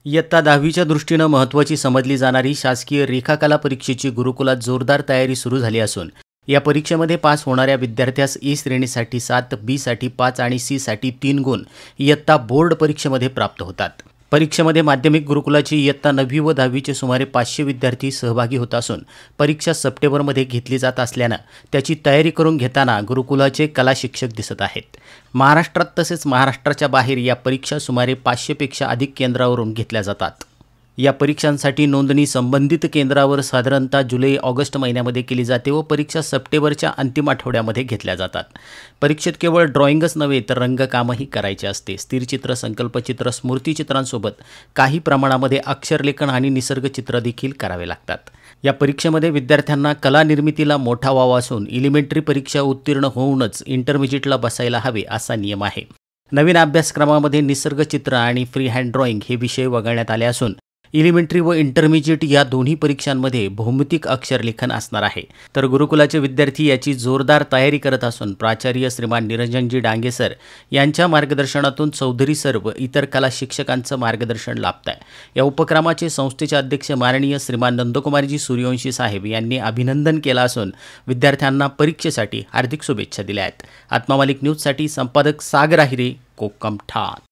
इयत्ता 10वीच्या दृष्टीनं महत्त्वाची समजली जाणारी शासकीय रेखाकला परीक्षेची गुरुकुलात जोरदार तयारी सुरू झाली असून या परीक्षेमध्ये पास होणाऱ्या विद्यार्थ्यास ए श्रेणीसाठी 7, बी साठी 5 आणि सी साठी 3 गुण इयत्ता बोर्ड परीक्षेमध्ये प्राप्त होतात। परीक्षेमध्ये माध्यमिक गुरुकुलाची इयत्ता 9वी व 10वीचे सुमारे 500 विद्यार्थी सहभागी होत असून परीक्षा सप्टेंबरमध्ये घेतली जात असल्यानं त्याची तयारी करून घेताना गुरुकुलाचे कला शिक्षक दिसत आहेत। महाराष्ट्रात तसेच महाराष्ट्राच्या बाहेर या परीक्षा सुमारे 500 पेक्षा अधिक केंद्रावरून घेतल्या जातात। या परीक्षांसाठी नोंदणी संबंधित केंद्रावर साधारणतः जुलै-ऑगस्ट महिन्यामध्ये केली जाते व परीक्षा सप्टेंबरच्या अंतिम आठवड्यामध्ये घेतल्या जातात। परीक्षेत केवळ ड्रॉइंगच नव्हे तर रंगकामही करायचे असते। स्थिरचित्र, संकल्पचित्र, स्मृतिचित्रांसोबत काही प्रमाणामध्ये अक्षरलेखन आणि निसर्गचित्र देखील करावे लागतात। या परीक्षेमध्ये विद्यार्थ्यांना कला निर्मितीला मोठा वाव असून एलिमेंटरी परीक्षा उत्तीर्ण होऊनच इंटरमिजिएटला बसायला हवे असा नियम आहे। नवीन अभ्यासक्रमामध्ये निसर्गचित्र आणि फ्री हँड ड्रॉइंग हे विषय वगळण्यात आले असून एलिमेंटरी व इंटरमिजिएट या दोन्ही परीक्षांमध्ये भौमितिक अक्षरलेखन असणार आहे। तर गुरुकुलाचे विद्यार्थी याची जोरदार तयारी करत असून प्राचार्य श्रीमान निरंजनजी डांगे सर यांच्या मार्गदर्शनातून चौधरी सर व इतर कला शिक्षकांचं मार्गदर्शन लाभत आहे। या उपक्रमाचे संस्थेचे अध्यक्ष माननीय श्रीमान नंदकुमारजी सूर्यवंशी साहेब यांनी अभिनंदन केलं असून विद्यार्थ्यांना परीक्षेसाठी हार्दिक शुभेच्छा दिल्या आहेत। आत्मा मालिक न्यूजसाठी संपादक सागर आहिरे, कोकम ठाण।